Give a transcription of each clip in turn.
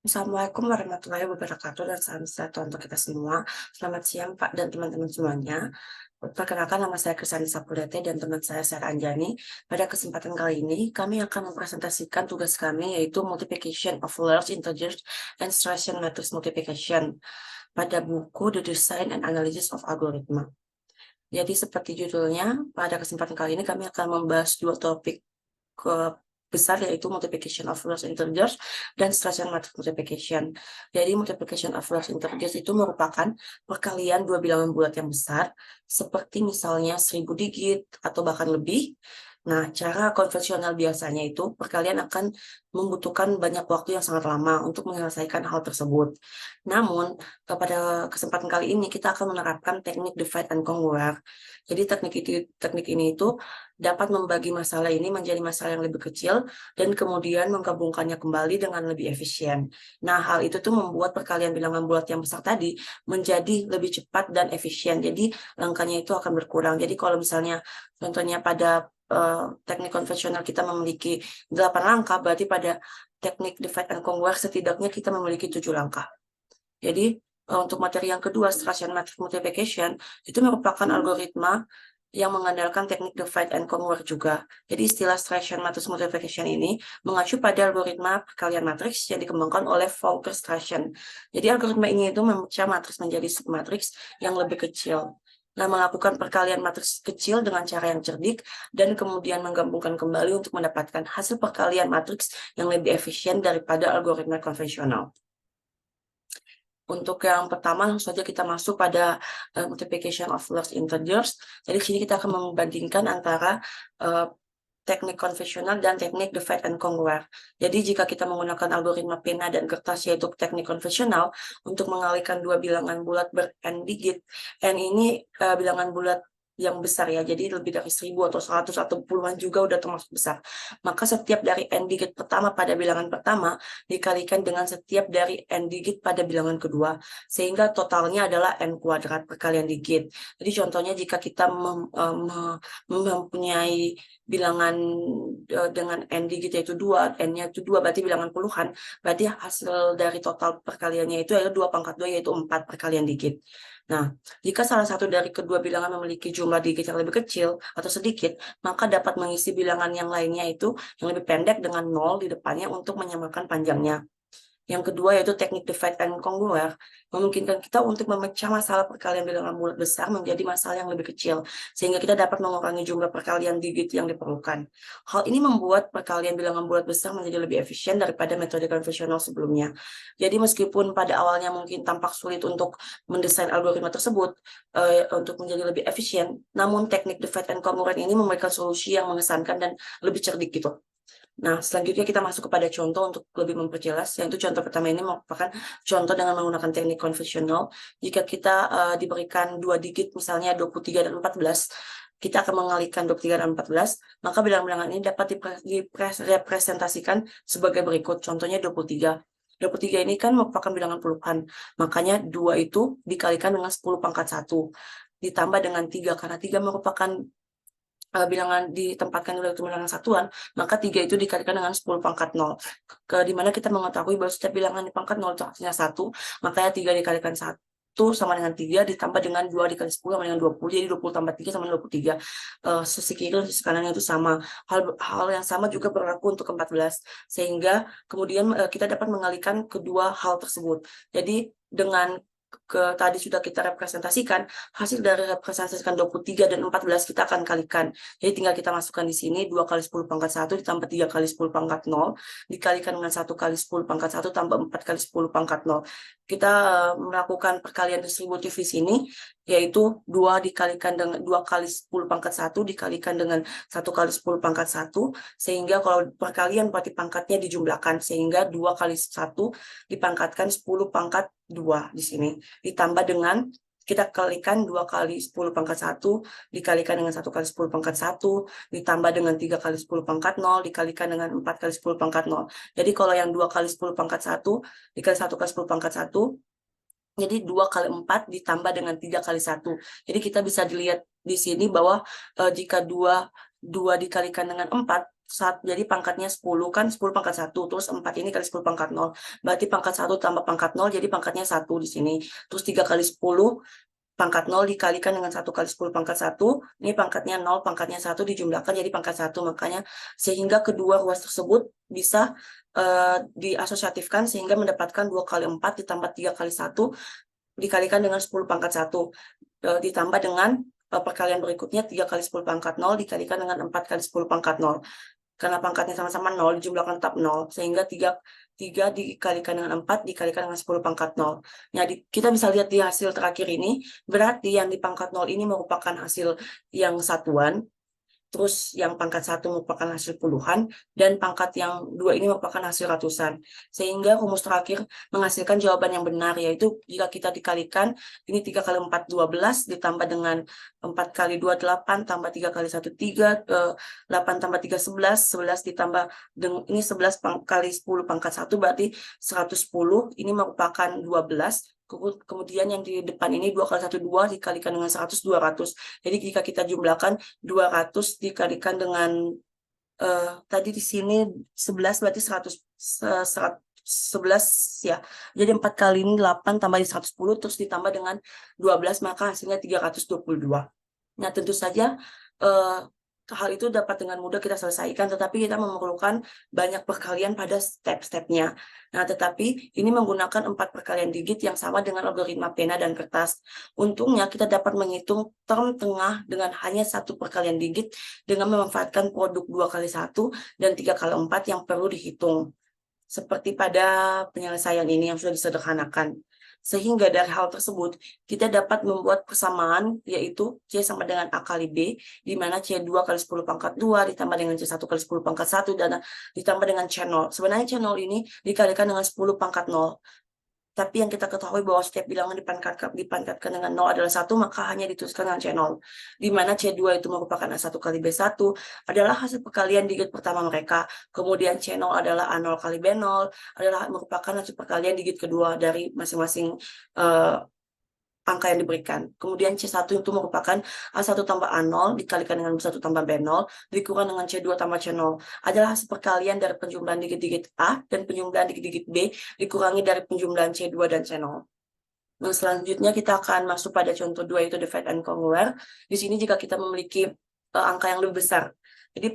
Assalamualaikum warahmatullahi wabarakatuh dan salam sejahtera untuk kita semua. Selamat siang Pak dan teman-teman semuanya. Perkenalkan nama saya Krisani Sapulete dan teman saya Sarah Anjani. Pada kesempatan kali ini kami akan mempresentasikan tugas kami yaitu Multiplication of Large Integers and Fraction Matrix Multiplication pada buku The Design and Analysis of Algorithm. Jadi seperti judulnya, pada kesempatan kali ini kami akan membahas dua topik ke besar yaitu multiplication of large integers dan fraction matrix multiplication. Jadi multiplication of large integers itu merupakan perkalian dua bilangan bulat yang besar seperti misalnya 1000 digit atau bahkan lebih. Nah, cara konvensional biasanya itu perkalian akan membutuhkan banyak waktu yang sangat lama untuk menyelesaikan hal tersebut. Namun, pada kesempatan kali ini kita akan menerapkan teknik divide and conquer. Jadi teknik ini itu dapat membagi masalah ini menjadi masalah yang lebih kecil dan kemudian menggabungkannya kembali dengan lebih efisien. Nah, hal itu tuh membuat perkalian bilangan bulat yang besar tadi menjadi lebih cepat dan efisien. Jadi, langkahnya itu akan berkurang. Jadi, kalau misalnya contohnya pada teknik konvensional kita memiliki 8 langkah, berarti pada teknik divide and conquer setidaknya kita memiliki 7 langkah. Jadi, untuk materi yang kedua, Fraction Matrix Multiplication, itu merupakan algoritma yang mengandalkan teknik divide and conquer juga. Jadi istilah Fraction Matrix Multiplication ini mengacu pada algoritma perkalian matriks yang dikembangkan oleh Volcker Fraction. Jadi algoritma ini itu memecah matriks menjadi submatriks yang lebih kecil. Nah, melakukan perkalian matriks kecil dengan cara yang cerdik dan kemudian menggabungkan kembali untuk mendapatkan hasil perkalian matriks yang lebih efisien daripada algoritma konvensional. Untuk yang pertama, langsung saja kita masuk pada multiplication of large integers. Jadi di sini kita akan membandingkan antara teknik konvensional dan teknik divide and conquer. Jadi jika kita menggunakan algoritma pena dan kertas yaitu teknik konvensional untuk mengalihkan dua bilangan bulat ber-n digit, n ini bilangan bulat yang besar ya, jadi lebih dari 1000 atau 100 atau puluhan juga udah termasuk besar. Maka setiap dari n digit pertama pada bilangan pertama dikalikan dengan setiap dari n digit pada bilangan kedua, sehingga totalnya adalah n kuadrat perkalian digit. Jadi contohnya jika kita mempunyai bilangan dengan n digit yaitu 2, n-nya itu 2 berarti bilangan puluhan, berarti hasil dari total perkaliannya itu adalah 2 pangkat 2 yaitu 4 perkalian digit. Nah, jika salah satu dari kedua bilangan memiliki jumlah digit yang lebih kecil atau sedikit, maka dapat mengisi bilangan yang lainnya itu yang lebih pendek dengan 0 di depannya untuk menyamakan panjangnya. Yang kedua yaitu teknik divide and conquer, memungkinkan kita untuk memecah masalah perkalian bilangan bulat besar menjadi masalah yang lebih kecil, sehingga kita dapat mengurangi jumlah perkalian digit yang diperlukan. Hal ini membuat perkalian bilangan bulat besar menjadi lebih efisien daripada metode konvensional sebelumnya. Jadi meskipun pada awalnya mungkin tampak sulit untuk mendesain algoritma tersebut untuk menjadi lebih efisien, namun teknik divide and conquer ini memberikan solusi yang mengesankan dan lebih cerdik gitu. Nah, selanjutnya kita masuk kepada contoh untuk lebih memperjelas, yaitu contoh pertama ini merupakan contoh dengan menggunakan teknik konvensional. Jika kita diberikan 2 digit, misalnya 23 dan 14, kita akan mengalihkan 23 dan 14, maka bilangan-bilangan ini dapat direpresentasikan sebagai berikut. Contohnya 23. 23 ini kan merupakan bilangan puluhan, makanya 2 itu dikalikan dengan 10 pangkat 1, ditambah dengan 3, karena 3 merupakan bilangan ditempatkan oleh bilangan satuan, maka 3 itu dikalikan dengan 10 pangkat 0. Di mana kita mengetahui bahwa setiap bilangan di pangkat 0 itu artinya 1, makanya 3 dikalikan 1 sama dengan 3, ditambah dengan 2 dikali 10 sama dengan 20, jadi 20 tambah 3 sama dengan 23. Sisi kiri dan sisi kanannya itu sama. Hal yang sama juga berlaku untuk 14, sehingga kemudian kita dapat mengalihkan kedua hal tersebut. Jadi dengan tadi sudah kita representasikan, hasil dari representasikan 23 dan 14 kita akan kalikan. Jadi tinggal kita masukkan di sini 2 kali 10 pangkat 1 ditambah 3 kali 10 pangkat 0, dikalikan dengan 1 kali 10 pangkat 1 tambah 4 kali 10 pangkat 0. Kita melakukan perkalian distributif di sini, yaitu 2 dikalikan dengan 2 kali 10 pangkat 1 dikalikan dengan 1 kali 10 pangkat 1, sehingga kalau perkalian berarti pangkatnya dijumlahkan, sehingga 2 kali 1 dipangkatkan 10 pangkat 2 di sini. Ditambah dengan kita kalikan 2 kali 10 pangkat 1 dikalikan dengan 1 kali 10 pangkat 1 ditambah dengan 3 kali 10 pangkat 0 dikalikan dengan 4 kali 10 pangkat 0. Jadi kalau yang 2 kali 10 pangkat 1 dikali 1 kali 10 pangkat 1, jadi 2 kali 4 ditambah dengan 3 kali 1. Jadi kita bisa dilihat di sini bahwa jika 2 dikalikan dengan 4, jadi pangkatnya 10 kan 10 pangkat 1, terus 4 ini kali 10 pangkat 0. Berarti pangkat 1 tambah pangkat 0 jadi pangkatnya 1 di sini. Terus 3 kali 10 pangkat 0 dikalikan dengan 1 kali 10 pangkat 1. Ini pangkatnya 0, pangkatnya 1 dijumlahkan jadi pangkat 1. Makanya sehingga kedua ruas tersebut bisa diasosiatifkan sehingga mendapatkan 2 kali 4 ditambah 3 kali 1 dikalikan dengan 10 pangkat 1. Ditambah dengan perkalian berikutnya 3 kali 10 pangkat 0 dikalikan dengan 4 kali 10 pangkat 0. Karena pangkatnya sama-sama 0, dijumlahkan tetap 0. Sehingga 3 dikalikan dengan 4 dikalikan dengan 10 pangkat 0. Jadi kita bisa lihat di hasil terakhir ini, berarti yang di pangkat 0 ini merupakan hasil yang satuan. Terus yang pangkat 1 merupakan hasil puluhan, dan pangkat yang 2 ini merupakan hasil ratusan. Sehingga rumus terakhir menghasilkan jawaban yang benar, yaitu jika kita dikalikan, ini 3 kali 4, 12, ditambah dengan 4 kali 2, 8, tambah 3 kali 1, 3, 8 tambah 3, 11, 11 ditambah, ini 11 kali 10 pangkat 1, berarti 110, ini merupakan 12. Kemudian yang di depan ini 2 kali 1, 2, dikalikan dengan 100, 200. Jadi jika kita jumlahkan 200 dikalikan dengan tadi di sini 11 berarti 11 ya. Jadi 4 kali ini 8 tambah 110 terus ditambah dengan 12 maka hasilnya 322. Nah, tentu saja hal itu dapat dengan mudah kita selesaikan, tetapi kita memerlukan banyak perkalian pada step-stepnya. Nah, tetapi ini menggunakan 4 perkalian digit yang sama dengan algoritma pena dan kertas. Untungnya kita dapat menghitung term tengah dengan hanya 1 perkalian digit dengan memanfaatkan produk 2 kali 1 dan 3 kali 4 yang perlu dihitung. Seperti pada penyelesaian ini yang sudah disederhanakan. Sehingga dari hal tersebut, kita dapat membuat persamaan, yaitu C sama dengan A kali B, di mana C 2 kali 10 pangkat 2 ditambah dengan C 1 kali 10 pangkat 1, dan ditambah dengan C 0. Sebenarnya C 0 ini dikalikan dengan 10 pangkat 0. Tapi yang kita ketahui bahwa setiap bilangan dipangkatkan dengan 0 adalah 1, maka hanya dituliskan dengan C0. Di mana C2 itu merupakan A1 kali B1 adalah hasil perkalian digit pertama mereka. Kemudian C0 adalah A0 kali B0, adalah merupakan hasil perkalian digit kedua dari masing-masing angka yang diberikan. Kemudian C1 itu merupakan A1 tambah A0 dikalikan dengan B1 tambah B0 dikurang dengan C2 tambah C0. Adalah hasil perkalian dari penjumlahan digit-digit A dan penjumlahan digit-digit B dikurangi dari penjumlahan C2 dan C0. Nah, selanjutnya kita akan masuk pada contoh 2 yaitu divide and conquer. Di sini jika kita memiliki angka yang lebih besar. Jadi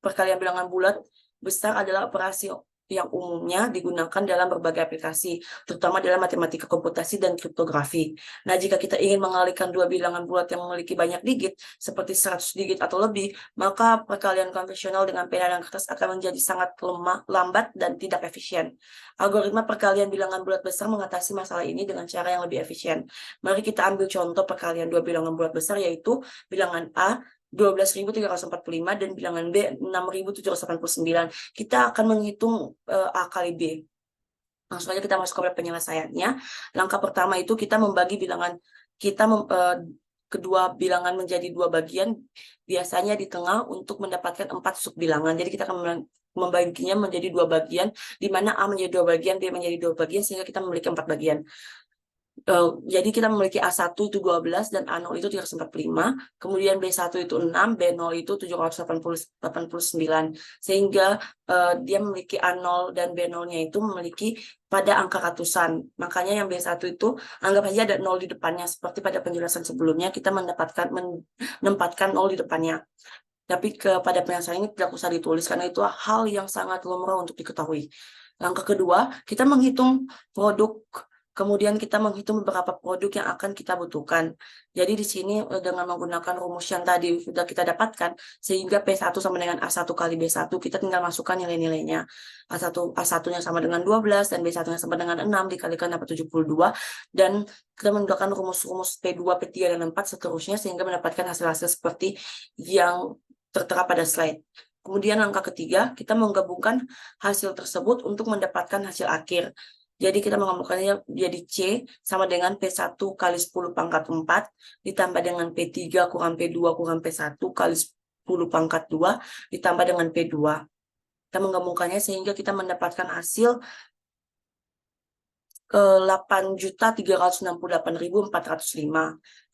perkalian bilangan bulat besar adalah operasi yang umumnya digunakan dalam berbagai aplikasi, terutama dalam matematika komputasi dan kriptografi. Nah, jika kita ingin mengalihkan dua bilangan bulat yang memiliki banyak digit, seperti 100 digit atau lebih, maka perkalian konvensional dengan pena dan kertas akan menjadi sangat lambat dan tidak efisien. Algoritma perkalian bilangan bulat besar mengatasi masalah ini dengan cara yang lebih efisien. Mari kita ambil contoh perkalian dua bilangan bulat besar, yaitu bilangan A 12.345 dan bilangan B 6.789. Kita akan menghitung A kali B. Langsung saja kita masuk ke penyelesaiannya. Langkah pertama itu kita membagi bilangan kita kedua bilangan menjadi dua bagian, biasanya di tengah untuk mendapatkan 4 subbilangan. Jadi kita akan membaginya menjadi dua bagian, di mana A menjadi dua bagian, B menjadi dua bagian, sehingga kita memiliki 4 bagian. Jadi kita memiliki A1 itu 12 dan A0 itu 345, kemudian B1 itu 6, B0 itu 789, sehingga dia memiliki A0 dan B0-nya itu memiliki pada angka ratusan. Makanya yang B1 itu anggap saja ada 0 di depannya, seperti pada penjelasan sebelumnya kita menempatkan 0 di depannya. Tapi pada penjelasan ini tidak usah ditulis karena itu hal yang sangat lumrah untuk diketahui. Langkah kedua, kita menghitung produk. Kemudian kita menghitung beberapa produk yang akan kita butuhkan. Jadi di sini dengan menggunakan rumus yang tadi sudah kita dapatkan, sehingga P1 sama dengan A1 kali B1, kita tinggal masukkan nilai-nilainya. A1-nya sama dengan 12, dan B1-nya sama dengan 6, dikalikan dapat 72, dan kita menggunakan rumus-rumus P2, P3, dan 4 seterusnya, sehingga mendapatkan hasil-hasil seperti yang tertera pada slide. Kemudian langkah ketiga, kita menggabungkan hasil tersebut untuk mendapatkan hasil akhir. Jadi kita menggabungkannya jadi C sama dengan P1 kali 10 pangkat 4 ditambah dengan P3 kurang P2 kurang P1 kali 10 pangkat 2 ditambah dengan P2. Kita menggabungkannya sehingga kita mendapatkan hasil 8.368.405.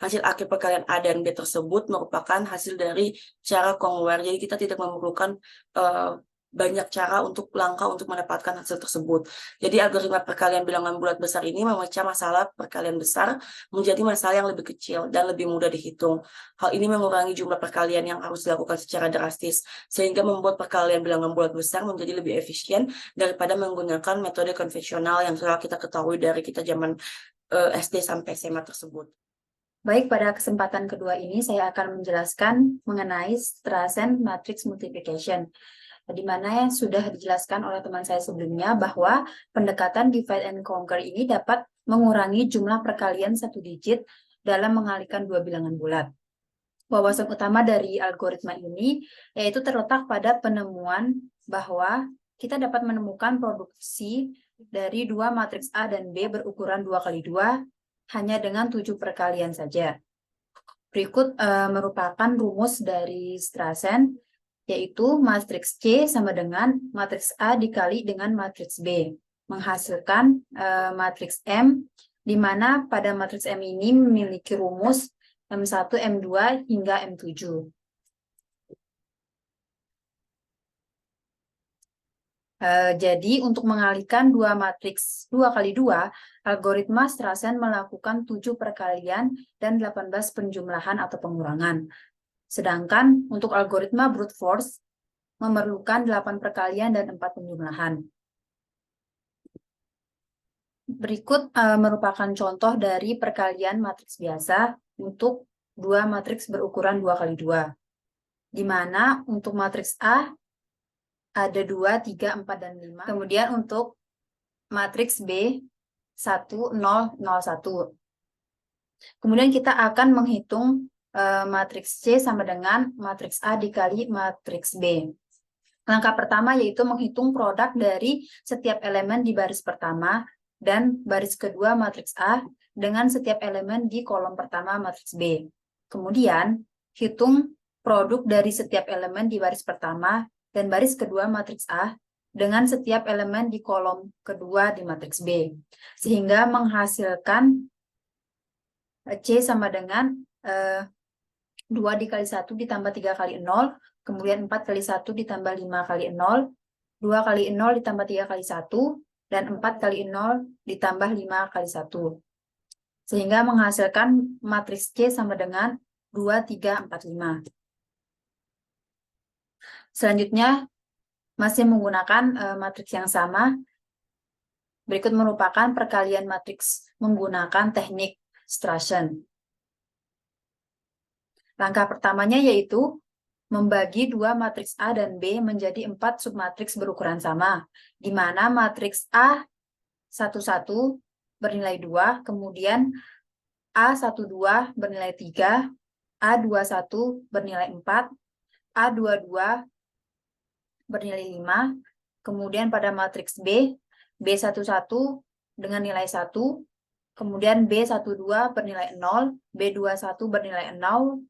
Hasil akhir perkalian A dan B tersebut merupakan hasil dari cara Kongware. Jadi kita tidak memerlukan banyak cara untuk langkah untuk mendapatkan hasil tersebut. Jadi algoritma perkalian bilangan bulat besar ini memecah masalah perkalian besar menjadi masalah yang lebih kecil dan lebih mudah dihitung. Hal ini mengurangi jumlah perkalian yang harus dilakukan secara drastis, sehingga membuat perkalian bilangan bulat besar menjadi lebih efisien daripada menggunakan metode konvensional yang telah kita ketahui dari kita zaman SD sampai SMA tersebut. Baik, pada kesempatan kedua ini saya akan menjelaskan mengenai Strassen Matrix Multiplication, di mana yang sudah dijelaskan oleh teman saya sebelumnya bahwa pendekatan divide and conquer ini dapat mengurangi jumlah perkalian satu digit dalam mengalihkan dua bilangan bulat. Wawasan utama dari algoritma ini yaitu terletak pada penemuan bahwa kita dapat menemukan produksi dari dua matriks A dan B berukuran 2x2 hanya dengan 7 perkalian saja. Berikut merupakan rumus dari Strassen, yaitu matriks C sama dengan matriks A dikali dengan matriks B, menghasilkan matriks M, di mana pada matriks M ini memiliki rumus M1, M2, hingga M7. Jadi untuk mengalihkan dua matriks 2x2, algoritma Strassen melakukan 7 perkalian dan 18 penjumlahan atau pengurangan. Sedangkan untuk algoritma brute force memerlukan 8 perkalian dan 4 penjumlahan. Berikut merupakan contoh dari perkalian matriks biasa untuk dua matriks berukuran 2x2. Di mana untuk matriks A ada 2, 3, 4, dan 5. Kemudian untuk matriks B 1, 0, 0, 1. Kemudian kita akan menghitung matriks C sama dengan matriks A dikali matriks B. Langkah pertama yaitu menghitung produk dari setiap elemen di baris pertama dan baris kedua matriks A dengan setiap elemen di kolom pertama matriks B. Kemudian, hitung produk dari setiap elemen di baris pertama dan baris kedua matriks A dengan setiap elemen di kolom kedua di matriks B. Sehingga menghasilkan C sama dengan 2 dikali 1 ditambah 3 kali 0, kemudian 4 kali 1 ditambah 5 kali 0, 2 kali 0 ditambah 3 kali 1, dan 4 kali 0 ditambah 5 kali 1. Sehingga menghasilkan matriks C sama dengan 2, 3, 4, 5. Selanjutnya, masih menggunakan matriks yang sama. Berikut merupakan perkalian matriks menggunakan teknik Strassen. Langkah pertamanya yaitu membagi dua matriks A dan B menjadi 4 submatriks berukuran sama, di mana matriks A11 bernilai 2, kemudian A12 bernilai 3, A21 bernilai 4, A22 bernilai 5, kemudian pada matriks B, B11 dengan nilai 1, kemudian B12 bernilai 0, B21 bernilai 0,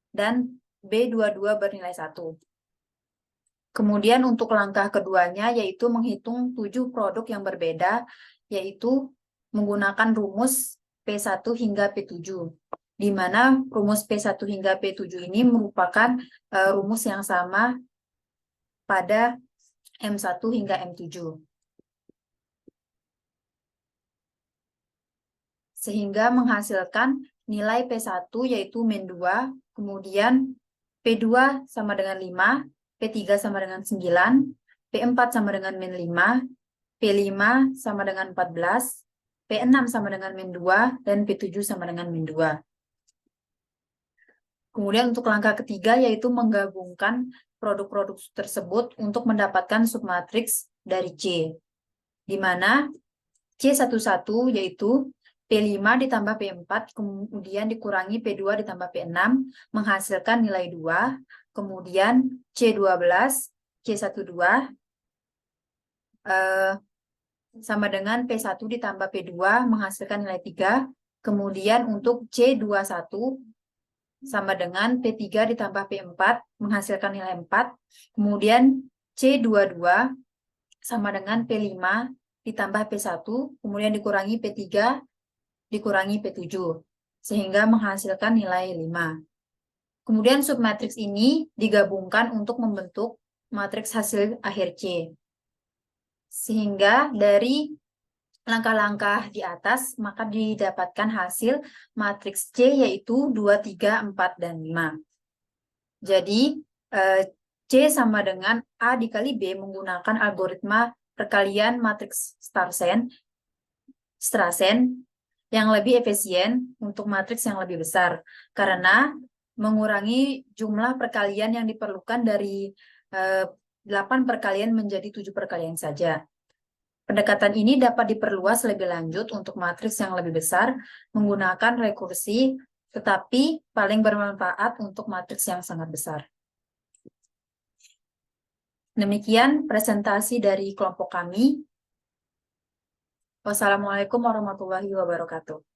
dan B22 bernilai 1. Kemudian untuk langkah keduanya yaitu menghitung 7 produk yang berbeda, yaitu menggunakan rumus P1 hingga P7. Di mana rumus P1 hingga P7 ini merupakan rumus yang sama pada M1 hingga M7. Sehingga menghasilkan nilai P1 yaitu min 2, kemudian P2 sama dengan 5, P3 sama dengan 9, P4 sama dengan min 5, P5 sama dengan 14, P6 sama dengan min 2, dan P7 sama dengan min 2. Kemudian untuk langkah ketiga yaitu menggabungkan produk-produk tersebut untuk mendapatkan submatriks dari C. Di mana C11 yaitu P5 ditambah P4, kemudian dikurangi P2 ditambah P6, menghasilkan nilai 2. Kemudian C12, C12 sama dengan P1 ditambah P2, menghasilkan nilai 3. Kemudian untuk C21 sama dengan P3 ditambah P4, menghasilkan nilai 4. Kemudian C22 sama dengan P5 ditambah P1, kemudian dikurangi P3, dikurangi P7, sehingga menghasilkan nilai 5. Kemudian submatriks ini digabungkan untuk membentuk matriks hasil akhir C. Sehingga dari langkah-langkah di atas, maka didapatkan hasil matriks C yaitu 2, 3, 4, dan 5. Jadi, C sama dengan A dikali B menggunakan algoritma perkalian matriks Strassen yang lebih efisien untuk matriks yang lebih besar. Karena mengurangi jumlah perkalian yang diperlukan dari 8 perkalian menjadi 7 perkalian saja. Pendekatan ini dapat diperluas lebih lanjut untuk matriks yang lebih besar menggunakan rekursi, tetapi paling bermanfaat untuk matriks yang sangat besar. Demikian presentasi dari kelompok kami. Wassalamualaikum warahmatullahi wabarakatuh.